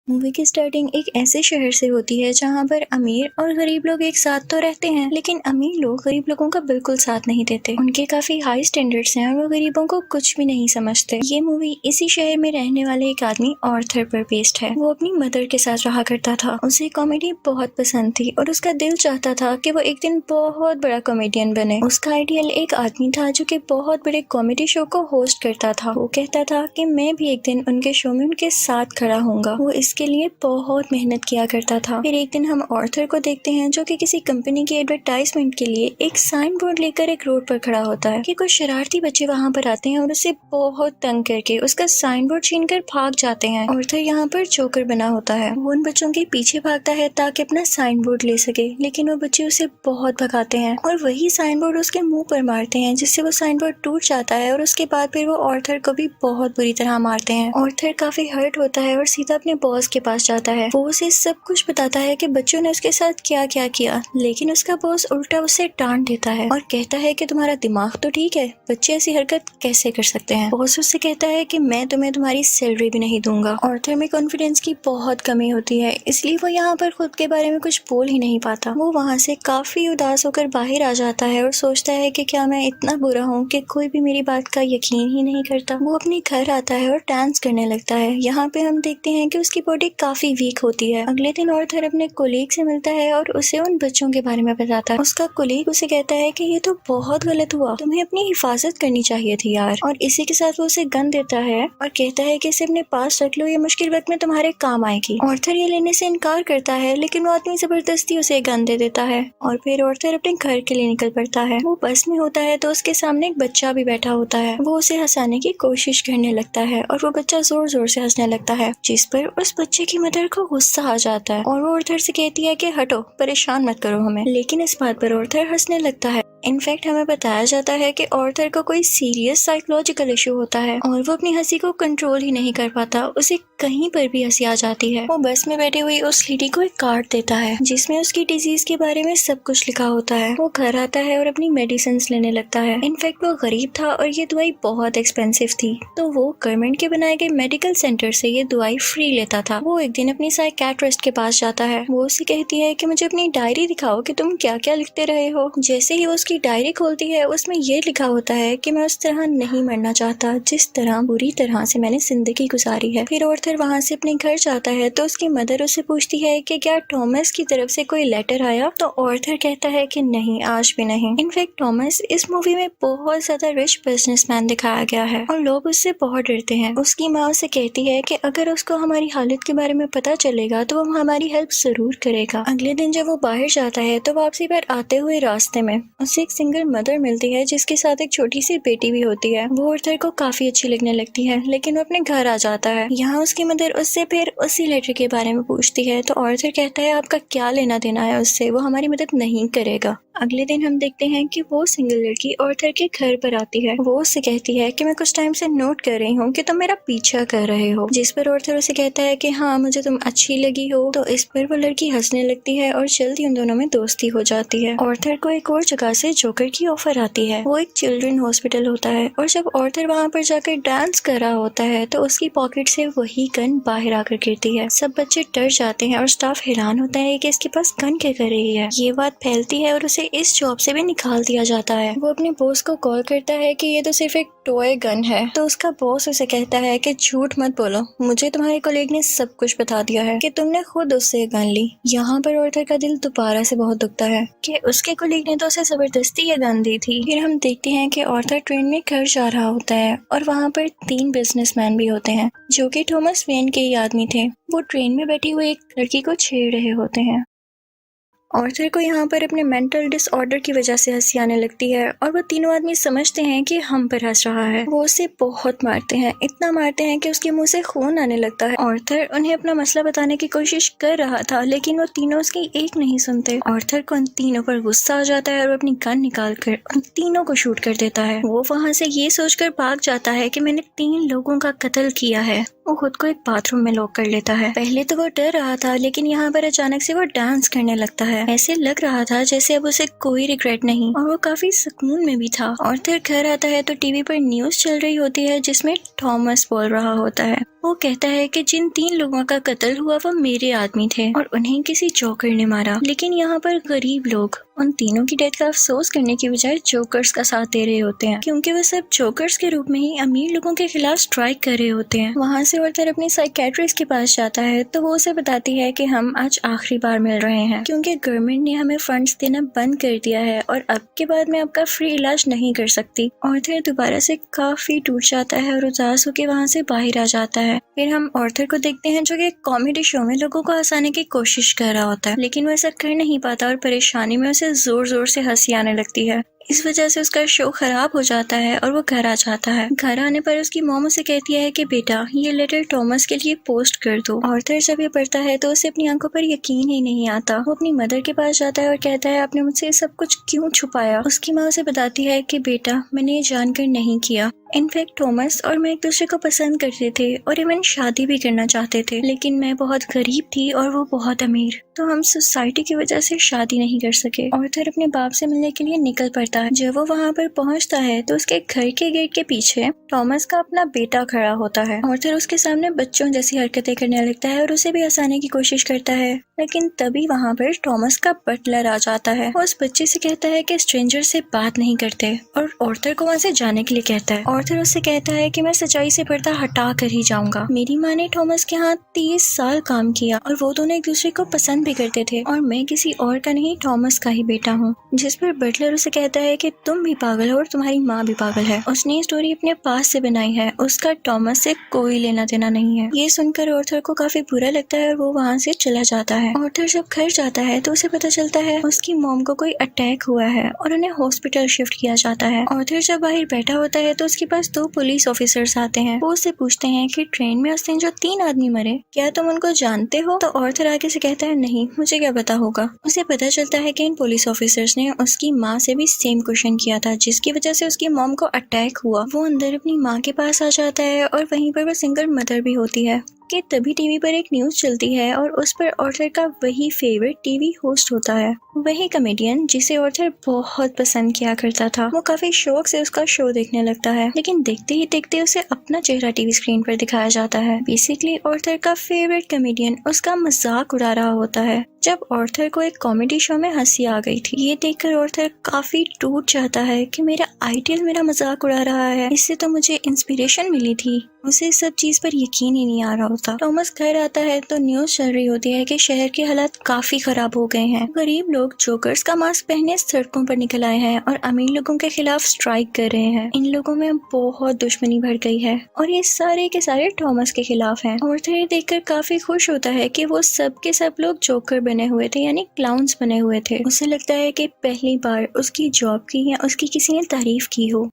Movie की starting एक ऐसे शहर से होती है जहाँ पर अमीर और गरीब लोग एक साथ तो रहते हैं, लेकिन अमीर लोग गरीब लोगों का बिल्कुल साथ नहीं देते। उनके काफी हाई स्टैंडर्ड्स हैं और वो गरीबों को कुछ भी नहीं समझते। ये मूवी इसी शहर में रहने वाले एक आदमी ऑर्थर पर बेस्ड है। वो अपनी मदर के साथ रहा करता था। उसे कॉमेडी बहुत पसंद थी और उसका दिल चाहता था कि वो एक दिन बहुत बड़ा कॉमेडियन बने। उसका आइडियल एक आदमी था जो कि बहुत बड़े कॉमेडी शो को होस्ट करता था। वो कहता था कि मैं भी एक दिन उनके शो में उनके साथ खड़ा होऊंगा। वो इसके लिए बहुत मेहनत किया करता था। फिर एक दिन हम ऑर्थर को देखते हैं जो कि किसी कंपनी की एडवर्टाइजमेंट के लिए एक साइन बोर्ड लेकर एक रोड पर खड़ा होता है कि कुछ शरारती बच्चे वहाँ पर आते हैं और उसे बहुत तंग करके उसका साइन बोर्ड छीन कर भाग जाते हैं। ऑर्थर यहाँ पर जोकर बना होता है। वो उन बच्चों के पीछे भागता है ताकि अपना साइन बोर्ड ले सके, लेकिन वो बच्चे उसे बहुत भगाते हैं और वही साइन बोर्ड उसके मुंह पर मारते हैं, जिससे वो साइन बोर्ड टूट जाता है और उसके बाद फिर वो ऑर्थर को भी बहुत बुरी तरह मारते हैं। ऑर्थर काफी हर्ट होता है और सीधा अपने बॉस के पास जाता है। वो उसे सब कुछ बताता है कि बच्चों ने उसके साथ क्या क्या किया, लेकिन उसका बॉस उल्टा उसे डांट देता है और कहता है कि तुम्हारा दिमाग तो ठीक है, बच्चे ऐसी हरकत कैसे कर सकते हैं। बॉस उससे कहता है कि मैं तुम्हें तुम्हारी सैलरी भी नहीं दूंगा। ऑर्थर में कॉन्फिडेंस की बहुत कमी होती है, इसलिए वो यहाँ पर खुद के बारे में कुछ बोल ही नहीं पाता। वो वहाँ से काफी उदास होकर बाहर आ जाता है और सोचता है कि क्या मैं इतना बुरा हूँ कि कोई भी मेरी बात का यकीन ही नहीं करता। वो अपने घर आता है और डांस करने लगता है। यहाँ पे हम देखते हैं कि उसकी बॉडी काफी वीक होती है। अगले दिन ऑर्थर अपने कोलीग से मिलता है और उसे उन बच्चों के बारे में बताता है। उसका कोलीग उसे कहता है कि ये तो बहुत गलत हुआ, तुम्हें अपनी हिफाजत करनी चाहिए थी यार। और इसी के साथ वो उसे गन देता है और कहता है कि इसे अपने पास रख लो, ये मुश्किल वक्त में तुम्हारे काम आएगी। ऑर्थर ये लेने से इनकार करता है, लेकिन वो आदमी जबरदस्ती उसे गन दे देता है और फिर ऑर्थर अपने घर के लिए निकल पड़ता है। वो बस में होता है तो उसके सामने एक बच्चा भी बैठा होता है। वो उसे हंसाने की कोशिश करने लगता है और वो बच्चा जोर जोर से हंसने लगता है, जिस पर उस बच्चे की मदर को गुस्सा आ जाता है और वो ऑर्थर से कहती है कि हटो, परेशान मत करो हमें। लेकिन इस बात पर ऑर्थर हंसने लगता है। इनफैक्ट हमें बताया जाता है कि ऑर्थर को कोई सीरियस साइकोलॉजिकल इशू होता है और वो अपनी हंसी को कंट्रोल ही नहीं कर पाता। उसे कहीं पर भी हंसी आ जाती है। वो बस में बैठी हुई उस लेडी को एक कार्ड देता है जिसमें उसकी डिजीज के बारे में सब कुछ लिखा होता है। वो घर आता है और अपनी मेडिसिन लेने लगता है। इनफैक्ट वो गरीब था और ये दवाई बहुत एक्सपेंसिव थी, तो वो गवर्नमेंट के बनाए गए मेडिकल सेंटर से ये दवाई फ्री लेता था। वो एक दिन अपनी साइकियाट्रिस्ट के पास जाता है। वो उसे कहती है कि मुझे अपनी डायरी दिखाओ कि तुम क्या क्या लिखते रहे हो। जैसे ही वो उसकी डायरी खोलती है उसमें ये लिखा होता है कि मैं उस तरह नहीं मरना चाहता जिस तरह बुरी तरह से मैंने जिंदगी गुजारी है। फिर ऑर्थर वहाँ से अपने घर जाता है तो उसकी मदर उससे पूछती है कि क्या थॉमस की तरफ से कोई लेटर आया, तो ऑर्थर कहता है कि नहीं, आज भी नहीं। इनफैक्ट थॉमस इस मूवी में बहुत ज्यादा रिच बिजनेसमैन दिखाया गया है और लोग उससे बहुत डरते हैं। उसकी माँ उसे कहती है कि अगर उसको हमारी हालत के बारे में पता चलेगा तो वो हमारी हेल्प जरूर करेगा। अगले दिन जब वो बाहर जाता है तो वापसी पर आते हुए रास्ते में उसे एक सिंगल मदर मिलती है जिसके साथ एक छोटी सी बेटी भी होती है। वो ऑर्थर को काफी अच्छी लगने लगती है, लेकिन वो अपने घर आ जाता है। यहाँ उसकी मदर उससे फिर उसी लेटर के बारे में पूछती है तो ऑर्थर कहता है आपका क्या लेना देना है उससे, वो हमारी मदद नहीं करेगा। अगले दिन हम देखते हैं कि वो सिंगल लड़की ऑर्थर के घर पर आती है। वो उससे कहती है कि मैं कुछ टाइम से नोट कर रही हूँ कि तुम मेरा पीछा कर रहे हो, जिस पर ऑर्थर उसे कहता है कि हाँ, मुझे तुम अच्छी लगी हो। तो इस पर वो लड़की हंसने लगती है और जल्दी उन दोनों में दोस्ती हो जाती है। ऑर्थर को एक और जगह से जोकर की ऑफर आती है। वो एक चिल्ड्रन हॉस्पिटल होता है और जब ऑर्थर वहाँ पर जाकर डांस कर रहा होता है तो उसकी पॉकेट से वही गन बाहर आकर गिरती है। सब बच्चे डर जाते हैं और स्टाफ हैरान होता है कि इसके पास गन क्या कर रही है। ये बात फैलती है और उसे इस जॉब से भी निकाल दिया जाता है। वो अपने बॉस को कॉल करता है कि ये तो सिर्फ एक टॉय गन है, तो उसका बॉस उसे कहता है कि झूठ मत बोलो, मुझे तुम्हारे कोलीग ने सब कुछ बता दिया है कि तुमने खुद उससे गन ली। यहाँ पर ऑर्थर का दिल दोबारा से बहुत दुखता है कि उसके कोलीग ने तो उसे जबरदस्ती ये गन दी थी। फिर हम देखते हैं कि ऑर्थर ट्रेन में घर जा रहा होता है और वहाँ पर 3 बिजनेसमैन भी होते हैं जो कि थॉमस वेन के ही आदमी थे। वो ट्रेन में बैठी हुई एक लड़की को छेड़ रहे होते हैं। ऑर्थर को यहाँ पर अपने मेंटल डिसऑर्डर की वजह से हंसी आने लगती है और वो तीनों आदमी समझते हैं कि हम पर हंस रहा है। वो उसे बहुत मारते हैं, इतना मारते हैं कि उसके मुंह से खून आने लगता है। ऑर्थर उन्हें अपना मसला बताने की कोशिश कर रहा था, लेकिन वो तीनों उसकी एक नहीं सुनते। ऑर्थर को उन तीनों पर गुस्सा आ जाता है और अपनी गन निकाल कर उन तीनों को शूट कर देता है। वो वहाँ से ये सोचकर भाग जाता है कि मैंने 3 लोगों का कत्ल किया है। वो खुद को एक बाथरूम में लॉक कर लेता है। पहले तो वो डर रहा था, लेकिन यहाँ पर अचानक से वो डांस करने लगता है। ऐसे लग रहा था जैसे अब उसे कोई रिग्रेट नहीं और वो काफी सुकून में भी था। ऑर्थर घर आता है तो टीवी पर न्यूज चल रही होती है जिसमें थॉमस बोल रहा होता है। वो कहता है कि जिन 3 लोगों का कत्ल हुआ वो मेरे आदमी थे और उन्हें किसी जोकर ने मारा। लेकिन यहाँ पर गरीब लोग उन तीनों की डेथ का अफसोस करने की बजाय जोकर्स का साथ दे रहे होते हैं, क्योंकि वो सब जोकर्स के रूप में ही अमीर लोगों के खिलाफ स्ट्राइक कर रहे होते हैं। वहाँ से ऑर्थर अपनी साइकेट्रिस्ट के पास जाता है तो वो उसे बताती है कि हम आज आखिरी बार मिल रहे हैं, क्योंकि गवर्नमेंट ने हमें फंड्स देना बंद कर दिया है और अब के बाद मैं आपका फ्री इलाज नहीं कर सकती। ऑर्थर दोबारा से काफी टूट जाता है और उदास होकर वहाँ से बाहर आ जाता है। फिर हम ऑर्थर को देखते हैं जो कि कॉमेडी शो में लोगों को हंसाने की कोशिश कर रहा होता है, लेकिन वो ऐसा कर नहीं पाता और परेशानी में उसे जोर जोर से हंसी आने लगती है। इस वजह से उसका शो खराब हो जाता है और वो घर आ जाता है। घर आने पर उसकी मॉम उसे कहती है कि बेटा ये लेटर टॉमस के लिए पोस्ट कर दो। ऑर्थर जब ये पढ़ता है तो उसे अपनी आंखों पर यकीन ही नहीं आता। वो अपनी मदर के पास जाता है और कहता है आपने मुझसे सब कुछ क्यों छुपाया। उसकी माँ उसे बताती है कि बेटा मैंने ये जानकर नहीं किया। इनफैक्ट टॉमस और मैं एक दूसरे को पसंद करते थे और इवन शादी भी करना चाहते थे, लेकिन मैं बहुत गरीब थी और वो बहुत अमीर, तो हम सोसाइटी की वजह से शादी नहीं कर सके। ऑर्थर अपने बाप से मिलने के लिए निकल पड़ता है। जब वो वहाँ पर पहुँचता है तो उसके घर के गेट के पीछे टॉमस का अपना बेटा खड़ा होता है। ऑर्थर उसके सामने बच्चों जैसी हरकतें करने लगता है और उसे भी हंसाने की कोशिश करता है, लेकिन तभी वहाँ पर टॉमस का बटलर आ जाता है। वो उस बच्चे से कहता है कि स्ट्रेंजर से बात नहीं करते और ऑर्थर को वहाँ से जाने के लिए कहता है। ऑर्थर उससे कहता है कि मैं सच्चाई से पर्दा हटा कर ही जाऊंगा। मेरी माँ ने टॉमस के यहाँ 30 साल काम किया और वो दोनों एक दूसरे को पसंद भी करते थे और मैं किसी और का नहीं टॉमस का ही बेटा हूँ। जिस पर बटलर उसे कहता है कि तुम भी पागल हो और तुम्हारी माँ भी पागल है। उसने ये स्टोरी अपने पास से बनाई है, उसका टॉमस से कोई लेना देना नहीं है। ये सुनकर ऑर्थर को काफी बुरा लगता है और वो वहाँ से चला जाता है। ऑर्थर जब घर जाता है तो उसे पता चलता है उसकी मॉम को कोई अटैक हुआ है और उन्हें हॉस्पिटल शिफ्ट किया जाता है। ऑर्थर जब बाहर बैठा होता है तो उसके पास 2 पुलिस ऑफिसर्स आते हैं। वो उससे पूछते हैं कि ट्रेन में उस दिन जो 3 आदमी मरे क्या तुम उनको जानते हो। तो ऑर्थर आगे से कहता है नहीं, मुझे क्या पता होगा। उसे पता चलता है कि इन पुलिस ऑफिसर्स ने उसकी माँ से भी सेम क्वेश्चन किया था, जिसकी वजह से उसकी मॉम को अटैक हुआ। वो अंदर अपनी माँ के पास आ जाता है और वहीं पर वो सिंगल मदर भी होती है कि तभी टीवी पर एक न्यूज चलती है और उस पर ऑर्थर का वही फेवरेट टीवी होस्ट होता है, वही कॉमेडियन जिसे ऑर्थर बहुत पसंद किया करता था। वो काफी शौक से उसका शो देखने लगता है, लेकिन देखते ही देखते उसे अपना चेहरा टीवी स्क्रीन पर दिखाया जाता है। बेसिकली ऑर्थर का फेवरेट कॉमेडियन उसका मजाक उड़ा रहा होता है। जब ऑर्थर को एक कॉमेडी शो में हंसी आ गई थी, ये देखकर ऑर्थर काफी टूट जाता है कि मेरा आइडियल मेरा मजाक उड़ा रहा है, इससे तो मुझे इंस्पिरेशन मिली थी। उसे सब चीज पर यकीन ही नहीं आ रहा होता। टॉमस घर आता है तो न्यूज चल रही होती है कि शहर के हालात काफी खराब हो गए हैं। गरीब लोग जोकर्स का मास्क पहने सड़कों पर निकल आए हैं और अमीर लोगों के खिलाफ स्ट्राइक कर रहे हैं। इन लोगों में बहुत दुश्मनी भर गई है और ये सारे के सारे टॉमस के खिलाफ हैं। ऑर्थर ये देखकर काफी खुश होता है कि वो सब के सब लोग जोकर बने हुए थे, यानी क्लाउन्स बने हुए थे। उसे लगता है कि पहली बार उसकी जॉब की या उसकी किसी ने तारीफ की हो।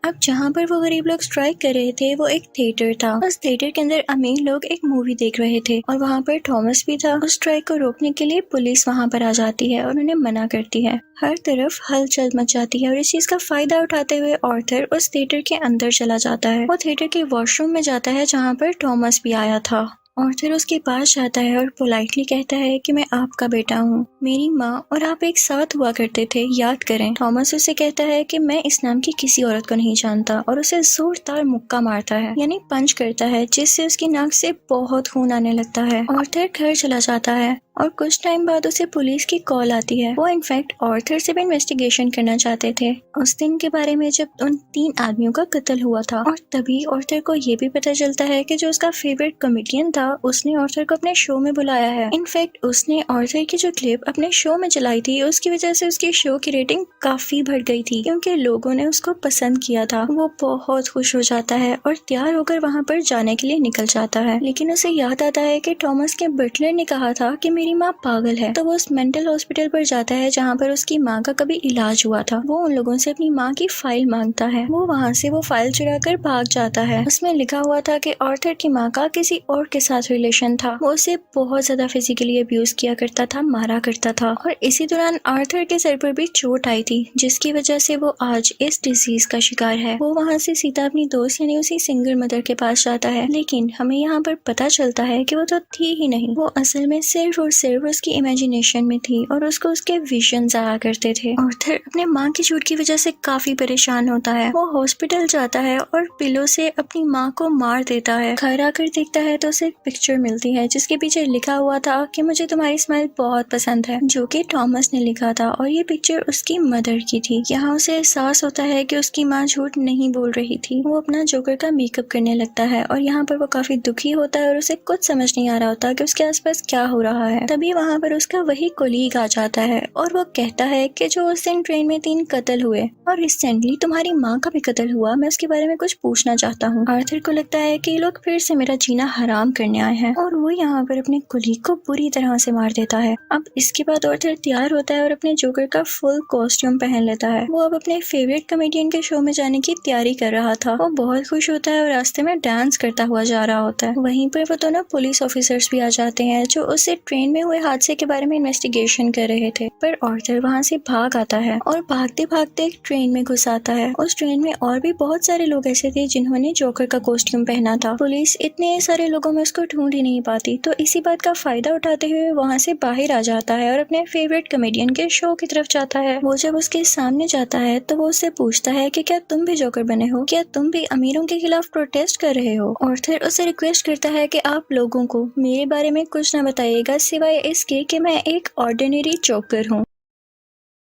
अब जहाँ पर वो गरीब लोग स्ट्राइक कर रहे थे वो एक थिएटर था। उस थिएटर के अंदर अमीर लोग एक मूवी देख रहे थे और वहाँ पर टॉमस भी था। उस स्ट्राइक को रोकने के लिए पुलिस वहाँ पर आ जाती है और उन्हें मना करती है। हर तरफ हलचल मच जाती है और इस चीज का फायदा उठाते हुए ऑर्थर उस थिएटर के अंदर चला जाता है। वो थिएटर के वॉशरूम में जाता है जहाँ पर टॉमस भी आया था। ऑर्थर उसके पास जाता है और पोलाइटली कहता है कि मैं आपका बेटा हूँ, मेरी माँ और आप एक साथ हुआ करते थे, याद करें। टॉमस उसे कहता है कि मैं इस नाम की किसी औरत को नहीं जानता और उसे जोरदार मुक्का मारता है, यानी पंच करता है, जिससे उसकी नाक से बहुत खून आने लगता है। ऑर्थर घर चला जाता है और कुछ टाइम बाद उसे पुलिस की कॉल आती है। वो इनफैक्ट ऑर्थर से भी इन्वेस्टिगेशन करना चाहते थे उस दिन के बारे में जब उन 3 आदमियों का कत्ल हुआ था। और तभी ऑर्थर को ये भी पता चलता है कि जो उसका फेवरेट कॉमेडियन था उसने ऑर्थर को अपने शो में बुलाया है। इनफैक्ट उसने ऑर्थर की जो क्लिप अपने शो में चलाई थी उसकी वजह से उसकी शो की रेटिंग काफी बढ़ गई थी, क्योंकि लोगों ने उसको पसंद किया था। वो बहुत खुश हो जाता है और तैयार होकर वहाँ पर जाने के लिए निकल जाता है, लेकिन उसे याद आता है कि टॉमस के बटलर ने कहा था कि मेरी माँ पागल है। तो वो उस मेंटल हॉस्पिटल पर जाता है जहाँ पर उसकी माँ का कभी इलाज हुआ था। वो उन लोगों से अपनी माँ की फाइल मांगता है। वो वहाँ से वो फाइल चुरा कर भाग जाता है। उसमें लिखा हुआ था कि ऑर्थर की माँ का किसी और के साथ रिलेशन था। वो उसे बहुत ज्यादा फिजिकली अब्यूज किया करता था, मारा करता था। और इसी दौरान आर्थर के सर पर भी चोट आई थी, जिसकी वजह से वो आज इस डिजीज का शिकार है। वो वहाँ से सीधा अपनी दोस्त यानी उसी सिंगल मदर के पास जाता है, लेकिन हमें यहाँ पर पता चलता है कि वो तो थी ही नहीं। वो असल में सिर्फ और सिर्फ उसकी इमेजिनेशन में थी और उसको उसके विजन्स आया करते थे। आर्थर अपने माँ की चोट की वजह से काफी परेशान होता है। वो हॉस्पिटल जाता है और पिलो से अपनी माँ को मार देता है। घर आकर देखता है तो उसे एक पिक्चर मिलती है जिसके पीछे लिखा हुआ था कि मुझे तुम्हारी स्माइल बहुत पसंद है, जो कि थॉमस ने लिखा था और ये पिक्चर उसकी मदर की थी। यहाँ उसे एहसास होता है कि उसकी माँ झूठ नहीं बोल रही थी। वो अपना जोकर का मेकअप करने लगता है और यहाँ पर वो काफी दुखी होता है और उसे कुछ समझ नहीं आ रहा होता कि उसके आसपास क्या हो रहा है। तभी वहाँ पर उसका वही कोलीग आ जाता है और वो कहता है कि जो उस दिन ट्रेन में 3 कत्ल हुए और रिसेंटली तुम्हारी माँ का भी कत्ल हुआ, मैं उसके बारे में कुछ पूछना चाहता हूँ। आर्थर को लगता है कि ये लोग फिर से मेरा जीना हराम करने आए हैं और वो यहाँ पर अपने कोलीग को बुरी तरह से मार देता है। अब इसके बाद आर्थर तैयार होता है और अपने जोकर का फुल कॉस्ट्यूम पहन लेता है। वो अब अपने फेवरेट कॉमेडियन के शो में जाने की तैयारी कर रहा था। वो बहुत खुश होता है और रास्ते में डांस करता हुआ जा रहा होता है। वहीं पर वो दोनों पुलिस ऑफिसर्स भी आ जाते हैं जो उससे ट्रेन में हुए हादसे के बारे में इन्वेस्टिगेशन कर रहे थे। पर आर्थर वहाँ से भाग आता है और भागते भागते एक ट्रेन में घुस आता है। उस ट्रेन में और भी बहुत सारे लोग ऐसे थे जिन्होंने जोकर का कॉस्ट्यूम पहना था। पुलिस इतने सारे लोगों में उसको ढूंढ ही नहीं पाती, तो इसी बात का फायदा उठाते हुए वहाँ से बाहर आ जाता है और अपने फेवरेट कॉमेडियन के शो की तरफ जाता है। वो जब उसके सामने जाता है तो वो उससे पूछता है कि क्या तुम भी जोकर बने हो, क्या तुम भी अमीरों के खिलाफ प्रोटेस्ट कर रहे हो। और फिर उसे रिक्वेस्ट करता है कि आप लोगों को मेरे बारे में कुछ ना बताइएगा सिवाय इसके कि मैं एक ऑर्डिनरी जोकर हूँ।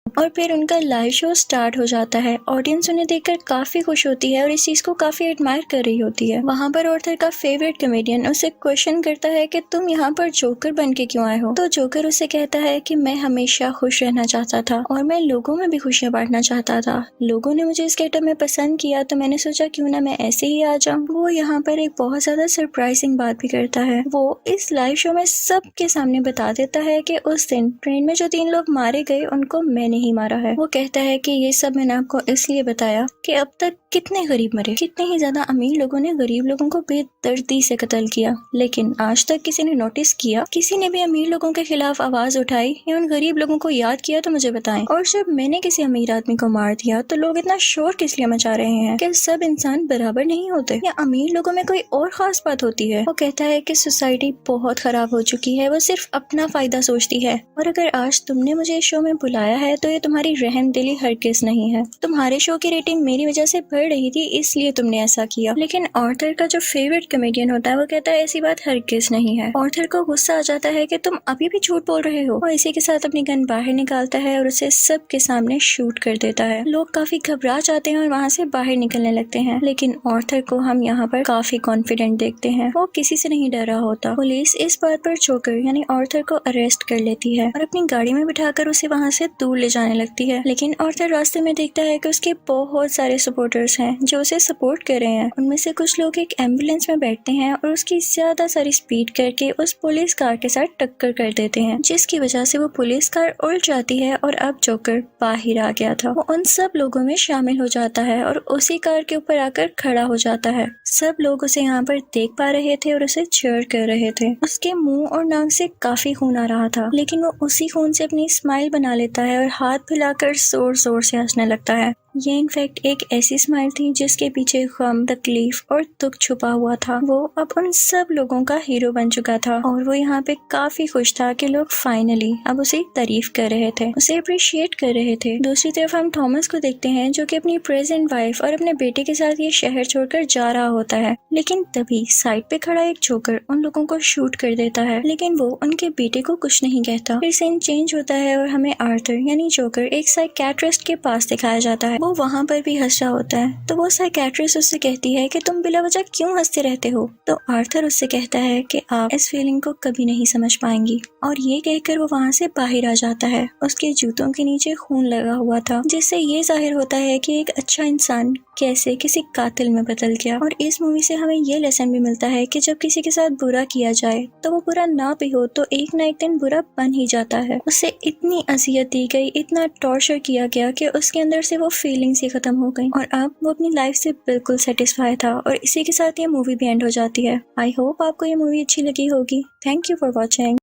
और फिर उनका लाइव शो स्टार्ट हो जाता है। ऑडियंस उन्हें देखकर काफी खुश होती है और इस चीज को काफी एडमायर कर रही होती है। वहाँ पर आर्थर का फेवरेट कॉमेडियन उसे क्वेश्चन करता है कि तुम यहाँ पर जोकर बन के क्यों आए हो। तो जोकर उसे कहता है कि मैं हमेशा खुश रहना चाहता था और मैं लोगों में भी खुशियाँ बांटना चाहता था। लोगों ने मुझे इस गेटअप में पसंद किया तो मैंने सोचा क्यों ना मैं ऐसे ही आ जाऊँ। वो यहाँ पर एक बहुत ज्यादा सरप्राइजिंग बात भी करता है। वो इस लाइव शो में सबके सामने बता देता है कि उस दिन ट्रेन में जो 3 लोग मारे गए उनको मैंने नहीं मारा है। वो कहता है कि ये सब मैंने आपको इसलिए बताया कि अब तक कितने गरीब मरे, कितने ही ज्यादा अमीर लोगों ने गरीब लोगों को बेदर्दी से कत्ल किया, लेकिन आज तक किसी ने नोटिस किया, किसी ने भी अमीर लोगों के खिलाफ आवाज उठाई या उन गरीब लोगों को याद किया तो मुझे बताएं। और जब मैंने किसी अमीर आदमी को मार दिया तो लोग इतना शोर किस लिए मचा रहे हैं? क्या सब इंसान बराबर नहीं होते या अमीर लोगों में कोई और खास बात होती है? वो कहता है कि सोसाइटी बहुत खराब हो चुकी है, वो सिर्फ अपना फायदा सोचती है और अगर आज तुमने मुझे इस शो में बुलाया है तो ये तुम्हारी रहमदिली हरगिज़ नहीं है। तुम्हारे शो की रेटिंग मेरी वजह से बढ़ रही थी इसलिए तुमने ऐसा किया। लेकिन आर्थर का जो फेवरेट कॉमेडियन होता है वो कहता है ऐसी बात हरगिज़ नहीं है। आर्थर को गुस्सा आ जाता है कि तुम अभी भी झूठ बोल रहे हो और इसी के साथ अपनी गन बाहर निकालता है और उसे सबके सामने शूट कर देता है। लोग काफी घबरा जाते हैं और वहाँ से बाहर निकलने लगते हैं, लेकिन आर्थर को हम यहाँ पर काफी कॉन्फिडेंट देखते हैं। वो किसी से नहीं डरा होता। पुलिस इस बात पर जोकर यानी आर्थर को अरेस्ट कर लेती है और अपनी गाड़ी में बिठाकर उसे वहाँ से दूर ले जाने लगती है। लेकिन आर्थर रास्ते में देखता है कि उसके बहुत सारे सपोर्टर्स हैं जो उसे सपोर्ट कर रहे हैं। उनमें से कुछ लोग एक एम्बुलेंस में बैठते हैं और उसकी ज्यादा सारी स्पीड करके उस पुलिस कार के साथ टक्कर कर देते हैं, जिसकी वजह से वो पुलिस कार उल्ट जाती है और अब जोकर बाहर आ गया था। वो उन सब लोगों में शामिल हो जाता है और उसी कार के ऊपर आकर खड़ा हो जाता है। सब लोग उसे यहाँ पर देख पा रहे थे और उसे चीयर कर रहे थे। उसके मुंह और नाक से काफी खून आ रहा था, लेकिन वो उसी खून से अपनी स्माइल बना लेता है और हाथ फैलाकर जोर जोर से हंसने लगता है। ये इनफैक्ट एक ऐसी स्माइल थी जिसके पीछे गम, तकलीफ और दुख छुपा हुआ था। वो अब उन सब लोगों का हीरो बन चुका था और वो यहाँ पे काफी खुश था कि लोग फाइनली अब उसे तारीफ कर रहे थे, उसे अप्रिशिएट कर रहे थे। दूसरी तरफ हम थॉमस को देखते हैं जो कि अपनी प्रेजेंट वाइफ और अपने बेटे के साथ ये शहर छोड़कर जा रहा होता है, लेकिन तभी साइड पे खड़ा एक जोकर उन लोगों को शूट कर देता है, लेकिन वो उनके बेटे को कुछ नहीं कहता। फिर सीन चेंज होता है और हमें आर्थर यानी जोकर एक साइकियाट्रिस्ट के पास दिखाया जाता है। वो वहाँ पर भी हंस रहा होता है, तो वो साइकियाट्रिस्ट उससे कहती है कि तुम बिला वजह क्यों हंसते रहते हो। तो आर्थर उससे कहता है कि आप इस फीलिंग को कभी नहीं समझ पाएंगी, और ये कहकर वो वहाँ से बाहर आ जाता है। उसके जूतों के नीचे खून लगा हुआ था, जिससे ये जाहिर होता है कि एक अच्छा इंसान कैसे किसी कातिल में बदल गया। और इस मूवी से हमें ये लेसन भी मिलता है कि जब किसी के साथ बुरा किया जाए तो वो बुरा ना भी हो तो एक ना एक दिन बुरा बन ही जाता है। उसे इतनी अजियत दी गई, इतना टॉर्चर किया गया कि उसके अंदर से वो फीलिंग्स ही खत्म हो गई और अब वो अपनी लाइफ से बिल्कुल सेटिस्फाई था। और इसी के साथ ये मूवी भी एंड हो जाती है। आई होप आपको ये मूवी अच्छी लगी होगी। Thank you for watching.